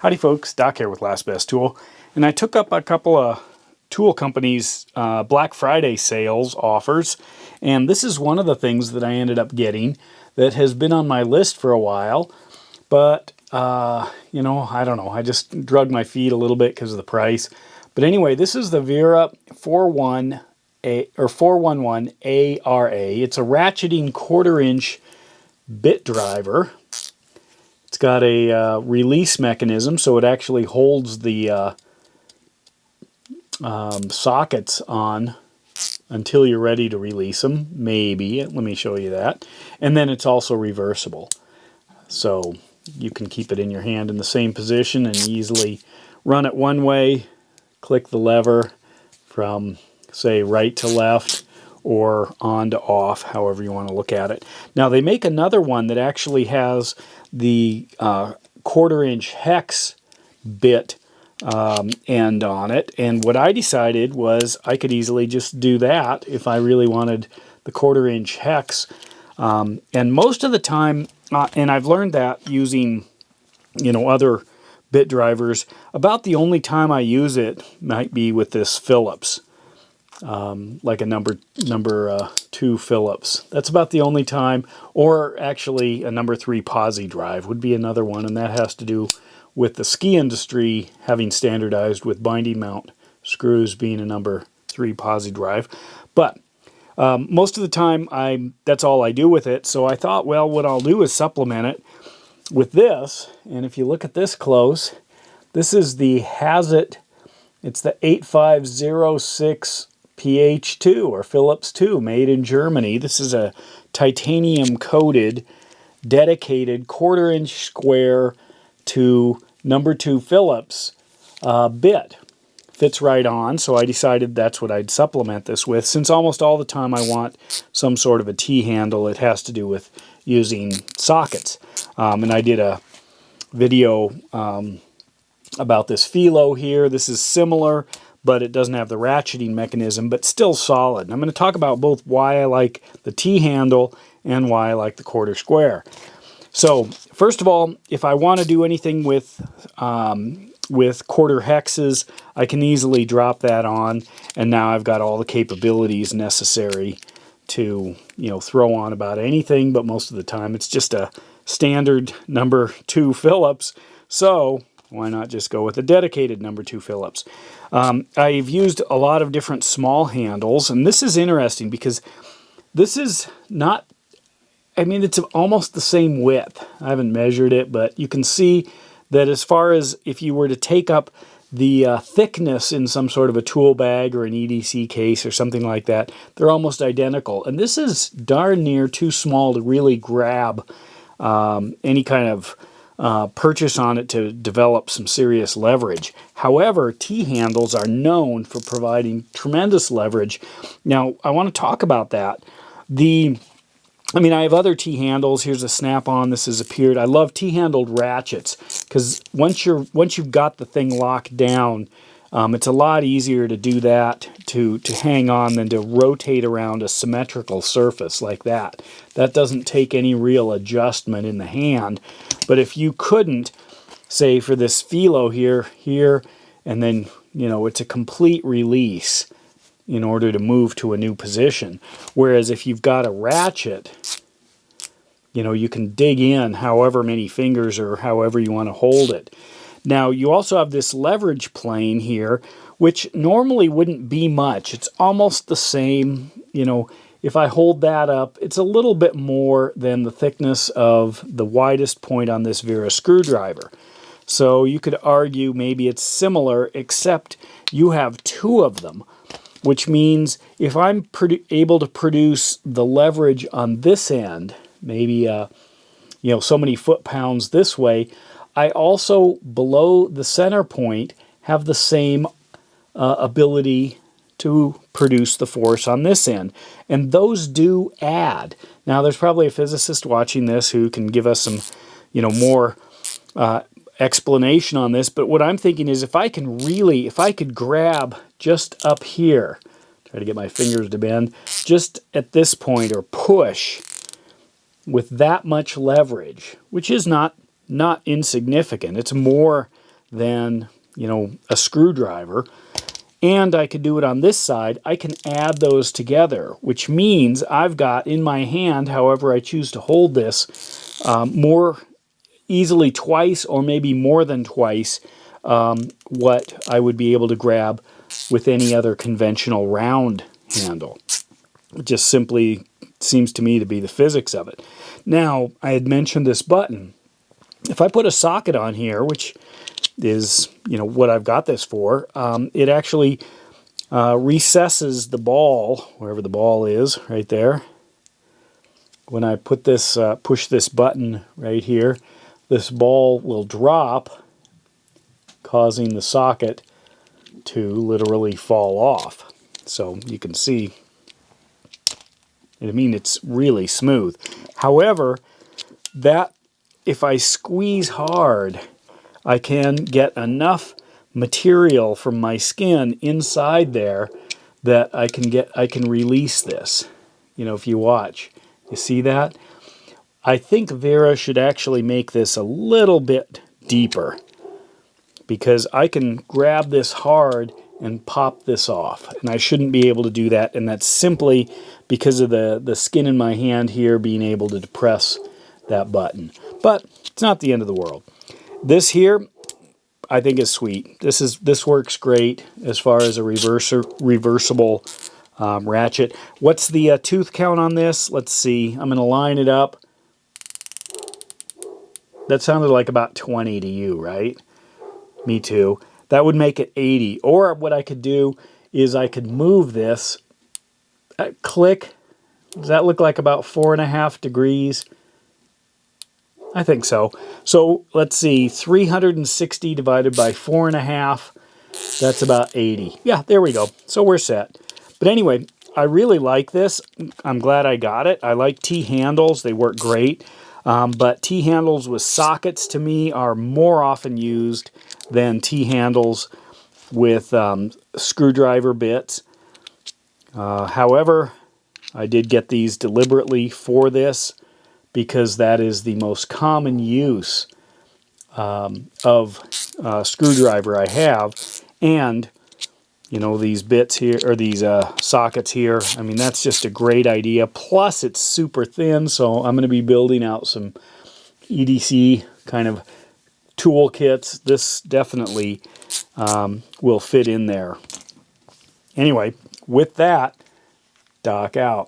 Howdy folks, Doc here with Last Best Tool, and I took up a couple of tool companies' Black Friday sales offers, and this is one of the things that I ended up getting that has been on my list for a while, but you know, I don't know, I just drug my feet a little bit because of the price. But anyway, this is the Wera 411 ARA. It's a ratcheting 1/4-inch bit driver. It's got a release mechanism, so it actually holds the sockets on until you're ready to release them, maybe. Let me show you that. And then it's also reversible. So you can keep it in your hand in the same position and easily run it one way, click the lever from, say, right to left, or on to off, however you want to look at it. Now they make another one that actually has the 1/4-inch hex bit end on it, and what I decided was I could easily just do that if I really wanted the 1/4-inch hex. And most of the time, and I've learned that using, you know, other bit drivers, about the only time I use it might be with this Phillips. Like a number 2 Phillips. That's about the only time. Or actually a number 3 posi drive would be another one, and that has to do with the ski industry having standardized with binding mount screws being a number 3 posi drive. But most of the time that's all I do with it, so I thought, well, what I'll do is supplement it with this. And if you look at this close, this is the Hazit. It's the 8506 PH2 or Phillips 2, made in Germany. This is a titanium coated, dedicated 1/4-inch square to number 2 Phillips bit. Fits right on, so I decided that's what I'd supplement this with. Since almost all the time I want some sort of a T-handle, it has to do with using sockets. And I did a video about this Philo here. This is similar, but it doesn't have the ratcheting mechanism, but still solid. And I'm going to talk about both why I like the T-handle and why I like the 1/4 square. So first of all, if I want to do anything with 1/4 hexes, I can easily drop that on, and now I've got all the capabilities necessary to, you know, throw on about anything, but most of the time it's just a standard number 2 Phillips. So why not just go with a dedicated number 2 Phillips? I've used a lot of different small handles, and this is interesting because this is not, I mean, it's almost the same width. I haven't measured it, but you can see that as far as if you were to take up the thickness in some sort of a tool bag or an EDC case or something like that, they're almost identical. And this is darn near too small to really grab any kind of purchase on it to develop some serious leverage. However, T-handles are known for providing tremendous leverage. Now, I want to talk about that. I mean, I have other T-handles. Here's a snap-on. This has appeared. I love T-handled ratchets because once you've got the thing locked down, it's a lot easier to do that, to hang on, than to rotate around a symmetrical surface like that. That doesn't take any real adjustment in the hand. But if you couldn't, say for this Philo here, and then, you know, it's a complete release in order to move to a new position. Whereas if you've got a ratchet, you know, you can dig in however many fingers or however you want to hold it. Now, you also have this leverage plane here, which normally wouldn't be much. It's almost the same, you know, if I hold that up, it's a little bit more than the thickness of the widest point on this Wera screwdriver. So you could argue maybe it's similar, except you have 2 of them, which means if I'm able to produce the leverage on this end, maybe, you know, so many foot-pounds this way, I also, below the center point, have the same ability to produce the force on this end. And those do add. Now, there's probably a physicist watching this who can give us some, you know, more explanation on this. But what I'm thinking is if I could grab just up here, try to get my fingers to bend, just at this point, or push with that much leverage, which is not insignificant. It's more than, you know, a screwdriver. And I could do it on this side. I can add those together, which means I've got in my hand, however I choose to hold this, more easily twice or maybe more than twice what I would be able to grab with any other conventional round handle. It just simply seems to me to be the physics of it. Now, I had mentioned this button. If I put a socket on here, which is, you know, what I've got this for, it actually recesses the ball, wherever the ball is, right there. When I put this, push this button right here, this ball will drop, causing the socket to literally fall off. So you can see, I mean, it's really smooth. However, that if I squeeze hard, I can get enough material from my skin inside there that I can release this. You know, if you watch, you see that? I think Wera should actually make this a little bit deeper, because I can grab this hard and pop this off, and I shouldn't be able to do that, and that's simply because of the skin in my hand here being able to depress that button. But it's not the end of the world. This here, I think, is sweet. This works great as far as a reversible ratchet. What's the tooth count on this? Let's see. I'm going to line it up. That sounded like about 20 to you, right? Me too. That would make it 80. Or what I could do is I could move this. Click. Does that look like about 4.5 degrees? I think so. So let's see. 360 divided by 4.5. That's about 80. Yeah, there we go. So we're set. But anyway, I really like this. I'm glad I got it. I like T-handles. They work great. But T-handles with sockets, to me, are more often used than T-handles with screwdriver bits. However, I did get these deliberately for this, because that is the most common use of screwdriver I have. And, you know, these bits here, or these sockets here, I mean, that's just a great idea. Plus, it's super thin, so I'm going to be building out some EDC kind of toolkits. This definitely will fit in there. Anyway, with that, Doc out.